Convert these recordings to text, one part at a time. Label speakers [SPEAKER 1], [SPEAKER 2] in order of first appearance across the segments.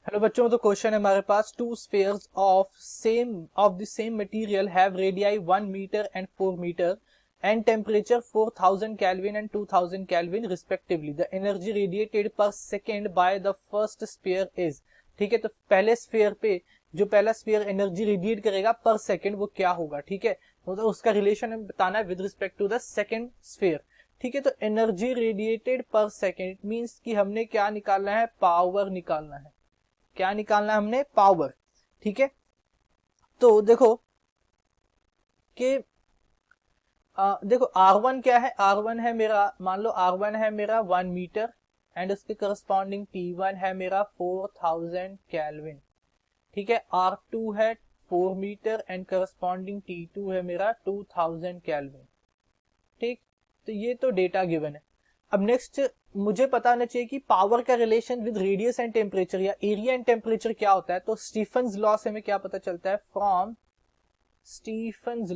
[SPEAKER 1] Hello बच्चों, तो question है हमारे पास। Two spheres of the same material have radii 1 metre and 4 metre and temperature 4000 kelvin and 2000 kelvin respectively. The energy radiated per second by the first sphere is. ठीक है, तो पहले sphere पे जो पहला स्फीयर एनर्जी रेडिएट करेगा पर second वो क्या होगा। ठीक है, तो उसका रिलेशन हमें बताना है with respect to the second sphere. ठीक है, तो energy radiated per second means कि हमने क्या निकालना है, पावर निकालना है। क्या निकालना है हमने, पावर। ठीक है, तो देखो कि देखो R1 क्या है, R1 है मेरा, मान लो R1 है मेरा 1 मीटर एंड उसके करस्पॉन्डिंग T1 है मेरा 4000 केल्विन। ठीक है, R2 है 4 मीटर एंड करस्पॉन्डिंग T2 है मेरा 2000 केल्विन। ठीक, तो ये तो डेटा गिवन है। अब नेक्स्ट मुझे पता होना चाहिए कि पावर का relation with radius and temperature या एरिया एंड टेम्परेचर क्या होता है। तो स्टीफन्स लॉ से हमें क्या पता चलता है, फ्रॉम स्टीफन्स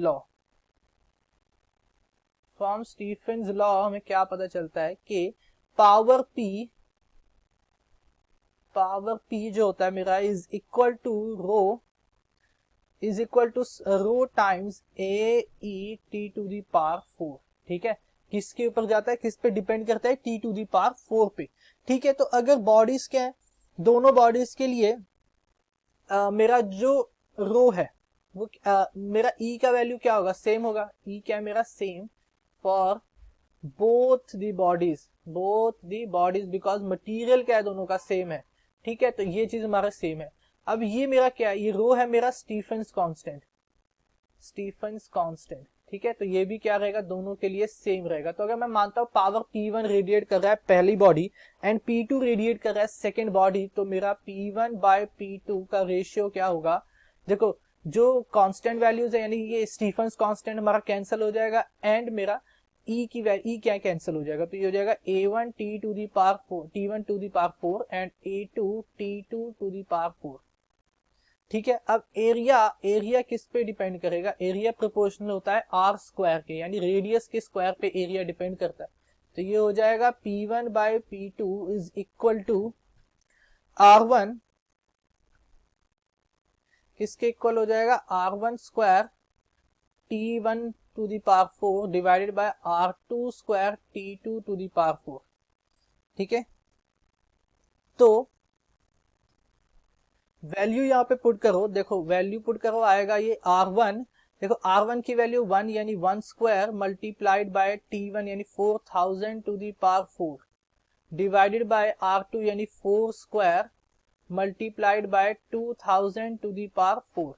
[SPEAKER 1] लॉ हमें क्या पता चलता है कि पावर P जो होता है मेरा is equal to rho times AE⁴। ठीक है, किसके ऊपर जाता है, किस पे डिपेंड करता है, T⁴ पे। ठीक है, तो अगर बॉडीज क्या है, दोनों बॉडीज के लिए मेरा जो रो है वो मेरा E का वैल्यू क्या होगा, सेम होगा। E क्या है मेरा, same for both the bodies because material क्या है, दोनों का सेम है। ठीक है, तो ये चीज हमारा सेम है। अब ये मेरा क्या है, ये रो है मेरा स्टीफन्स कांस्टेंट। ठीक है, तो ये भी क्या रहेगा, दोनों के लिए सेम रहेगा। तो अगर मैं मानता हूं पावर P1 रेडिएट कर रहा है पहली बॉडी एंड P2 रेडिएट कर रहा है सेकेंड बॉडी, तो मेरा P1 बाय P2 का रेशियो क्या होगा। देखो जो कांस्टेंट वैल्यूज है, यानी ये स्टीफन्स कांस्टेंट हमारा कैंसिल हो जाएगा एंड मेरा E की वैल्यू E क्या कैंसिल हो जाएगा, तो ये हो जाएगा A1 T1 to the power 4 एंड A2 T2 to the power 4। ठीक है, अब एरिया किस पे डिपेंड करेगा, एरिया प्रोपोर्शनल होता है आर स्क्वायर के, यानी रेडियस के स्क्वायर पे एरिया डिपेंड करता है। तो ये हो जाएगा P1 bye P2 is equal to R1, किसके इक्वल हो जाएगा, R1 square T1 to the power 4 divided by R2 square T2 to the power 4। ठीक है, तो वैल्यू यहाँ पे पुट करो, देखो वैल्यू पुट करो, आएगा ये R1। देखो R1 की वैल्यू 1 यानी 1 स्क्वायर मल्टीप्लाइड बाय T1 यानी 4000 to the power 4 divided by R2 यानी 4 square multiplied by 2000 to the power 4।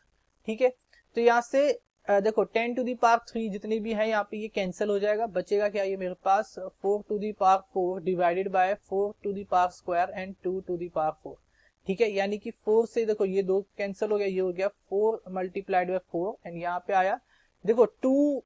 [SPEAKER 1] ठीक है, तो यहाँ से देखो 10 टू दी पावर 3 जितनी भी है यहाँ पे ये कैंसिल हो जाएगा, बचेगा क्या, ये मेरे पास 4 to the power 4 divided by 4 to the power square and 2 to the power 4। ठीक है, यानी कि 4 से देखो ये दो कैंसिल हो गया, ये हो गया 4 मल्टीप्लाइड बाय 4 एंड यहाँ पे आया देखो 2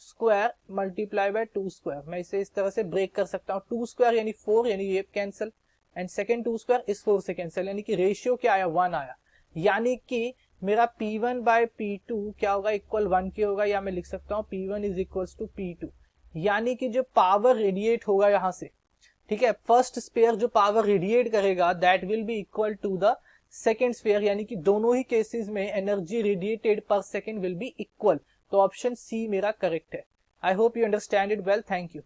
[SPEAKER 1] स्क्वायर मल्टीप्लाई बाय 2 स्क्वायर। मैं इसे इस तरह से ब्रेक कर सकता हूँ, 2 स्क्वायर यानी 4 यानी ये कैंसिल एंड सेकेंड 2 स्क्वायर इस 4 से कैंसिल, यानी कि रेशियो क्या आया, 1 आया। यानी कि मेरा P1 बाय P2 क्या होगा, इक्वल 1 के होगा, या मैं लिख सकता हूँ P1 is equal to P2। यानी कि जो पावर रेडिएट होगा यहाँ से, ठीक है, फर्स्ट स्पेयर जो पावर रेडिएट करेगा that will be equal to the second sphere, यानी कि दोनों ही केसेस में energy radiated per second will be equal. तो ऑप्शन सी मेरा करेक्ट है। I hope you understand it well, thank you.